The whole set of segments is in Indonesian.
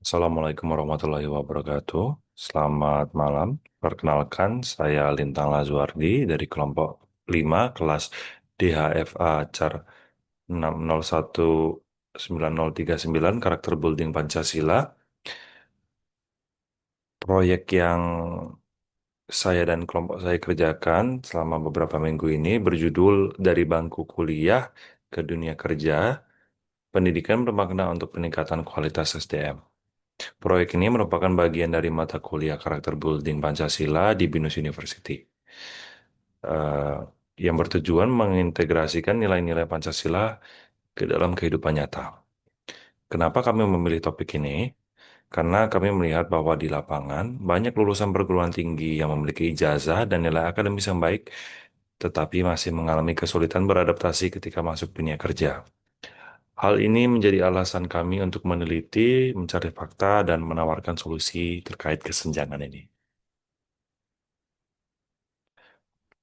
Assalamualaikum warahmatullahi wabarakatuh. Selamat malam. Perkenalkan, saya Lintang Lazuardi dari kelompok 5 kelas DHFA CAR 6019039 Karakter Building Pancasila. Proyek yang saya dan kelompok saya kerjakan selama beberapa minggu ini berjudul Dari Bangku Kuliah ke Dunia Kerja, Pendidikan Bermakna untuk Peningkatan Kualitas SDM. Proyek ini merupakan bagian dari mata kuliah Karakter Building Pancasila di BINUS University, eh, yang bertujuan mengintegrasikan nilai-nilai Pancasila ke dalam kehidupan nyata. Kenapa kami memilih topik ini? Karena kami melihat bahwa di lapangan banyak lulusan perguruan tinggi yang memiliki ijazah dan nilai akademis yang baik, tetapi masih mengalami kesulitan beradaptasi ketika masuk dunia kerja. Hal ini menjadi alasan kami untuk meneliti, mencari fakta, dan menawarkan solusi terkait kesenjangan ini.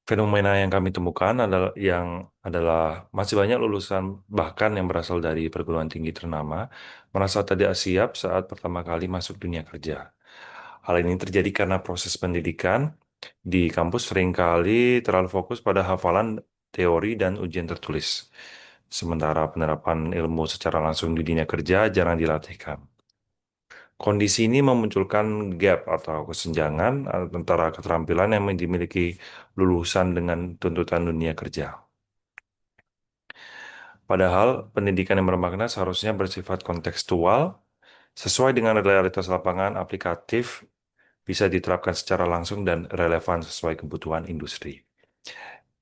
Fenomena yang kami temukan adalah masih banyak lulusan bahkan yang berasal dari perguruan tinggi ternama merasa tidak siap saat pertama kali masuk dunia kerja. Hal ini terjadi karena proses pendidikan di kampus seringkali terlalu fokus pada hafalan teori dan ujian tertulis. Sementara penerapan ilmu secara langsung di dunia kerja jarang dilatihkan. Kondisi ini memunculkan gap atau kesenjangan antara keterampilan yang dimiliki lulusan dengan tuntutan dunia kerja. Padahal pendidikan yang bermakna seharusnya bersifat kontekstual, sesuai dengan realitas lapangan, aplikatif, bisa diterapkan secara langsung dan relevan sesuai kebutuhan industri.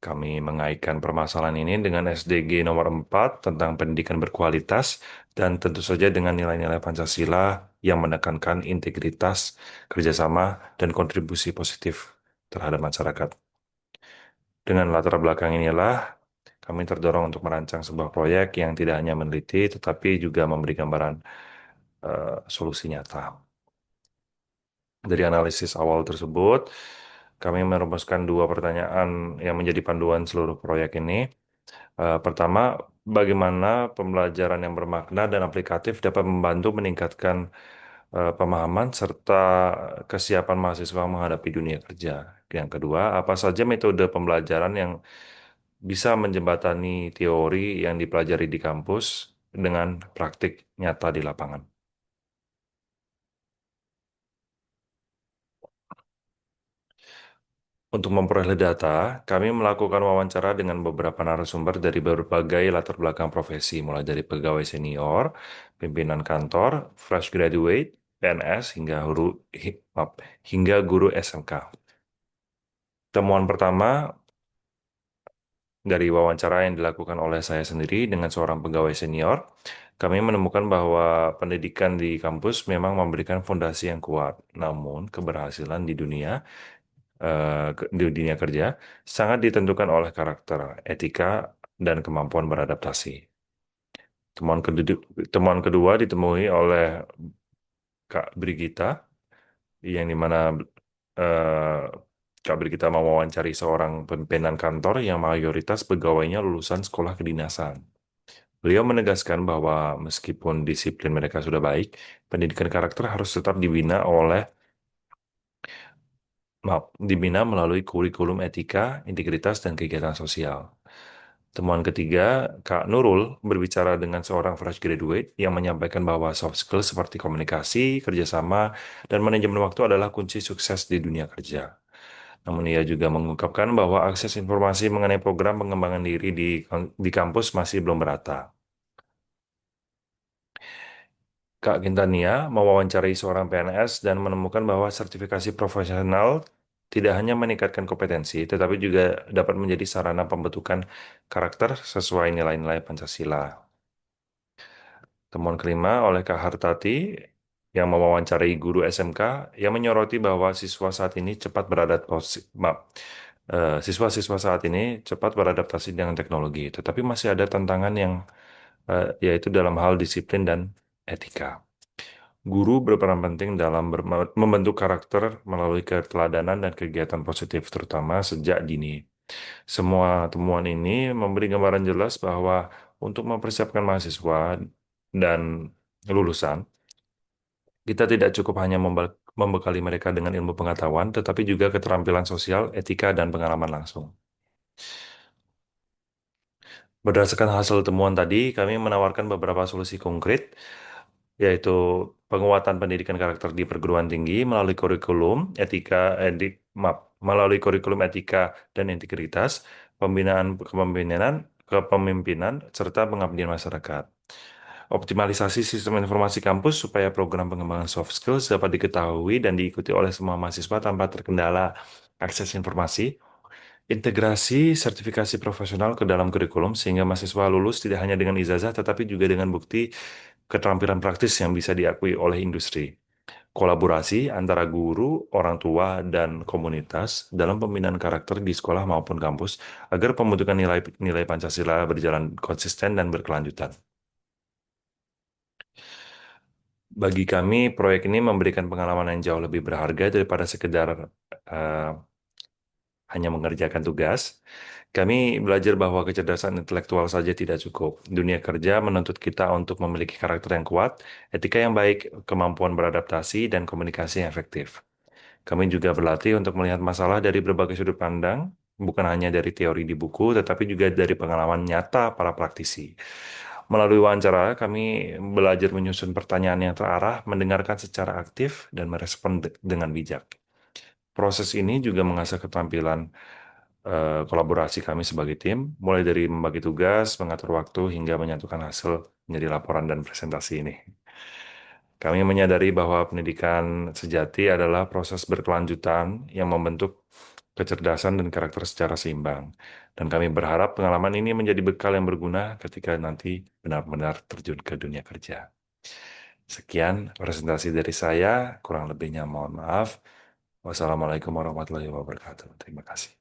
Kami mengaitkan permasalahan ini dengan SDG nomor 4 tentang pendidikan berkualitas dan tentu saja dengan nilai-nilai Pancasila yang menekankan integritas, kerjasama, dan kontribusi positif terhadap masyarakat. Dengan latar belakang inilah, kami terdorong untuk merancang sebuah proyek yang tidak hanya meneliti, tetapi juga memberi gambaran solusi nyata. Dari analisis awal tersebut, kami merumuskan dua pertanyaan yang menjadi panduan seluruh proyek ini. Pertama, bagaimana pembelajaran yang bermakna dan aplikatif dapat membantu meningkatkan pemahaman serta kesiapan mahasiswa menghadapi dunia kerja. Yang kedua, apa saja metode pembelajaran yang bisa menjembatani teori yang dipelajari di kampus dengan praktik nyata di lapangan. Untuk memperoleh data, kami melakukan wawancara dengan beberapa narasumber dari berbagai latar belakang profesi, mulai dari pegawai senior, pimpinan kantor, fresh graduate, PNS, hingga guru SMK. Temuan pertama dari wawancara yang dilakukan oleh saya sendiri dengan seorang pegawai senior, kami menemukan bahwa pendidikan di kampus memang memberikan fondasi yang kuat, namun keberhasilan di dunia kerja sangat ditentukan oleh karakter, etika, dan kemampuan beradaptasi. Temuan kedua ditemui oleh Kak Brigita, yang dimana eh, Kak Brigita mewawancari seorang pimpinan kantor yang mayoritas pegawainya lulusan sekolah kedinasan. Beliau menegaskan bahwa meskipun disiplin mereka sudah baik, pendidikan karakter harus tetap dibina melalui kurikulum etika, integritas, dan kegiatan sosial. Temuan ketiga, Kak Nurul berbicara dengan seorang fresh graduate yang menyampaikan bahwa soft skill seperti komunikasi, kerjasama, dan manajemen waktu adalah kunci sukses di dunia kerja. Namun ia juga mengungkapkan bahwa akses informasi mengenai program pengembangan diri di kampus masih belum merata. Kak Gintania mewawancarai seorang PNS dan menemukan bahwa sertifikasi profesional tidak hanya meningkatkan kompetensi, tetapi juga dapat menjadi sarana pembentukan karakter sesuai nilai-nilai Pancasila. Temuan kelima oleh Kak Hartati yang mewawancarai guru SMK yang menyoroti bahwa siswa-siswa saat ini cepat beradaptasi dengan teknologi, tetapi masih ada tantangan yaitu dalam hal disiplin dan etika. Guru berperan penting dalam membentuk karakter melalui keteladanan dan kegiatan positif, terutama sejak dini. Semua temuan ini memberi gambaran jelas bahwa untuk mempersiapkan mahasiswa dan lulusan Kita tidak cukup hanya membekali mereka dengan ilmu pengetahuan, tetapi juga keterampilan sosial, etika, dan pengalaman langsung. Berdasarkan hasil temuan tadi, kami menawarkan beberapa solusi konkret, yaitu penguatan pendidikan karakter di perguruan tinggi melalui melalui kurikulum etika dan integritas, kepemimpinan, serta pengabdian masyarakat. Optimalisasi sistem informasi kampus supaya program pengembangan soft skills dapat diketahui dan diikuti oleh semua mahasiswa tanpa terkendala akses informasi. Integrasi sertifikasi profesional ke dalam kurikulum sehingga mahasiswa lulus tidak hanya dengan ijazah tetapi juga dengan bukti keterampilan praktis yang bisa diakui oleh industri. Kolaborasi antara guru, orang tua, dan komunitas dalam pembinaan karakter di sekolah maupun kampus agar pembentukan nilai Pancasila berjalan konsisten dan berkelanjutan. Bagi kami, proyek ini memberikan pengalaman yang jauh lebih berharga daripada sekedar eh, hanya mengerjakan tugas. Kami belajar bahwa kecerdasan intelektual saja tidak cukup. Dunia kerja menuntut kita untuk memiliki karakter yang kuat, etika yang baik, kemampuan beradaptasi, dan komunikasi yang efektif. Kami juga berlatih untuk melihat masalah dari berbagai sudut pandang, bukan hanya dari teori di buku, tetapi juga dari pengalaman nyata para praktisi. Melalui wawancara, kami belajar menyusun pertanyaan yang terarah, mendengarkan secara aktif, dan merespon dengan bijak. Proses ini juga mengasah keterampilan kolaborasi kami sebagai tim, mulai dari membagi tugas, mengatur waktu, hingga menyatukan hasil menjadi laporan dan presentasi ini. Kami menyadari bahwa pendidikan sejati adalah proses berkelanjutan yang membentuk kecerdasan dan karakter secara seimbang. Dan kami berharap pengalaman ini menjadi bekal yang berguna ketika nanti benar-benar terjun ke dunia kerja. Sekian presentasi dari saya, kurang lebihnya mohon maaf. Wassalamualaikum warahmatullahi wabarakatuh. Terima kasih.